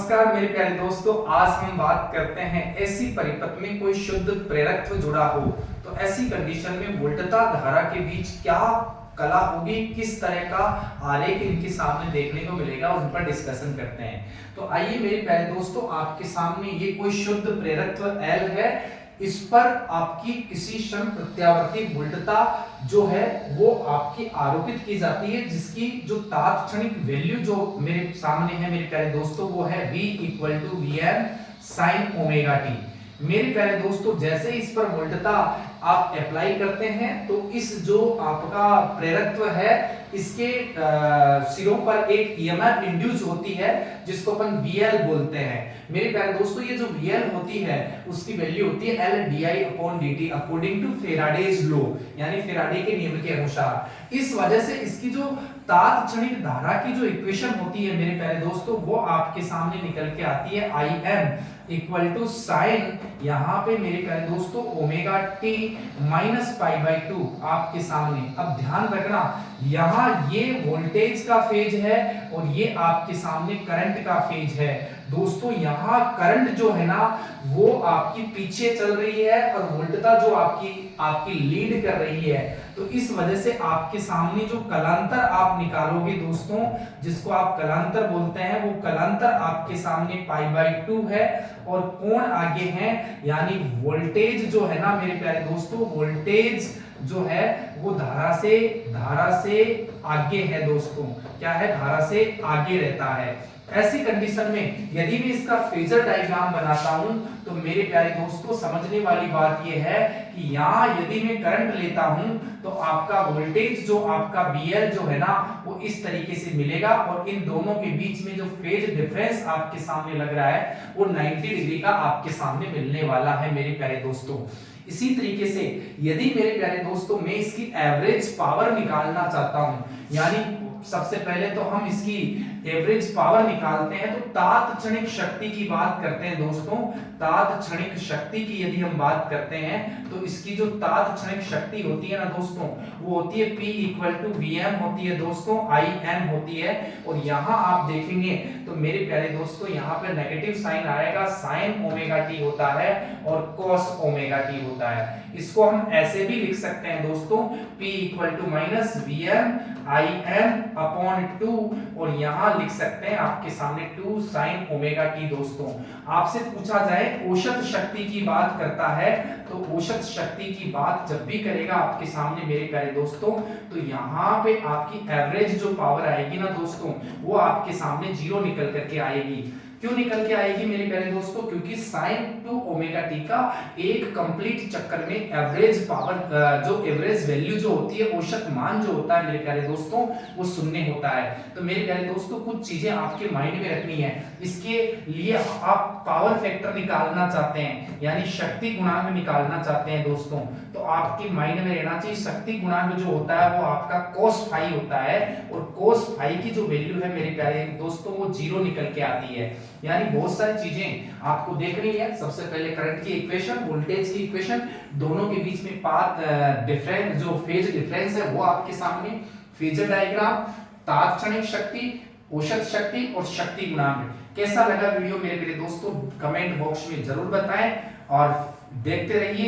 नमस्कार मेरे प्यारे दोस्तों, आज हम बात करते हैं ऐसी परिपथ में कोई शुद्ध प्रेरकत्व जुड़ा हो तो ऐसी कंडीशन में वोल्टता धारा के बीच क्या कला होगी, किस तरह का आरेख इनके सामने देखने को मिलेगा, उन पर डिस्कशन करते हैं। तो आइए मेरे प्यारे दोस्तों, आपके सामने ये कोई शुद्ध प्रेरकत्व L है। इस पर आपकी किसी क्षण प्रत्यावर्ती वोल्टता जो है वो आपकी आरोपित की जाती है, जिसकी जो तात्क्षणिक वैल्यू जो मेरे सामने है मेरे प्यारे दोस्तों वो है V = Vm sin omega T. मेरे प्यारे दोस्तों, जैसे इस पर वोल्टता आप अप्लाई करते हैं तो इस जो आपका प्रेरकत्व है इसके सिरों पर एक ईएमएफ इंड्यूस होती है जिसको अपन VL बोलते हैं। मेरे प्यारे दोस्तों, ये जो VL होती है उसकी वैल्यू होती है L/di/dt according to Faraday's law, यानी फेराडे के नियम के अनुसार। इस वजह से इसकी जो तात्क्षणिक धारा की जो इक्वेशन होती है मेरे प्यारे दोस्तों वो आपके सामने निकल के आती है Im = sin, यहाँ पे मेरे प्यारे दोस्तों ओमेगा टी माइनस π/2 आपके सामने। अब ध्यान रखना, यहाँ ये वोल्टेज का फेज है और ये आपके सामने करंट का फेज है। दोस्तों यहाँ करंट जो है ना वो आपकी पीछे चल रही है और वोल्टता जो आपकी लीड कर रही है। तो इस वजह से आपके सामने जो कलांतर आप निकालोगे दोस्तों, जिसको आप कलांतर बोलते हैं, वो कलांतर आपके सामने π/2 है और कोण आगे है, यानी वोल्टेज जो है ना मेरे प्यारे दोस्तों, वोल्टेज जो है वो धारा से आगे है दोस्तों। क्या है? धारा से आगे रहता है। ऐसी कंडीशन में यदि मैं इसका फेजर डायग्राम बनाता हूं तो मेरे प्यारे दोस्तों समझने वाली बात यह है कि यहाँ यदि मैं करंट लेता हूं तो आपका वोल्टेज जो आपका VL जो है ना वो इस तरीके से मिलेगा और इन दोनों के बीच में जो फेज डिफरेंस आपके सामने लग रहा है वो 90 डिग्री का आपके सामने मिलने वाला है मेरे प्यारे दोस्तों। इसी तरीके से यदि मेरे प्यारे दोस्तों मैं इसकी एवरेज पावर निकालना चाहता हूं, यानी सबसे पहले तो हम इसकी एवरेज पावर निकालते हैं तो तात्क्षणिक शक्ति की बात करते हैं दोस्तों। तात्क्षणिक शक्ति की यदि हम बात करते हैं तो इसकी जो तात्क्षणिक शक्ति होती है ना दोस्तों वो होती है P = Vm होती है दोस्तों, Im होती है। और यहाँ आप देखेंगे तो मेरे प्यारे दोस्तों यहाँ पे नेगेटिव साइन आएगा, sin ओमेगा टी होता है और cos ओमेगा टी होता है। इसको हम ऐसे भी लिख सकते हैं दोस्तों, P = -Vm Im/2 और यहाँ लिख सकते हैं आपके सामने 2 sin ओमेगा टी। दोस्तों आपसे पूछा जाए औसत शक्ति की बात करता है तो औसत शक्ति की बात जब भी करेगा आपके सामने मेरे प्यारे दोस्तों तो यहाँ पे आपकी एवरेज जो पावर आएगी ना दोस्तों वो आपके सामने 0 निकल करके आएगी। क्यों निकल के आएगी मेरे प्यारे दोस्तों? क्योंकि sin 2 ओमेगा टी का एक कंप्लीट चक्कर में एवरेज पावर जो एवरेज वैल्यू जो होती है, औसत मान जो होता है मेरे प्यारे दोस्तों वो 0 होता है। तो मेरे प्यारे दोस्तों कुछ चीजें आपके माइंड में रखनी है। इसके लिए आप पावर फैक्टर निकालना चाहते हैं यानी शक्ति गुणांक निकालना चाहते हैं दोस्तों, तो आपके माइंड में रहना चाहिए शक्ति गुणांक जो होता है वो आपका cos फाई होता है और cos फाई की जो वैल्यू है मेरे प्यारे दोस्तों वो 0 निकल के आती है। यानी बहुत सारी चीजें आपको देखनी है। सबसे पहले करंट की इक्वेशन, वोल्टेज की इक्वेशन, दोनों के बीच में पाथ डिफरेंस जो फेज डिफरेंस है वो आपके सामने, फेजर डायग्राम, तात्क्षणिक शक्ति, औसत शक्ति और शक्ति गुणांक। कैसा लगा वीडियो मेरे प्यारे दोस्तों? कमेंट बॉक्स में जरूर बताएं और देखते रहिए।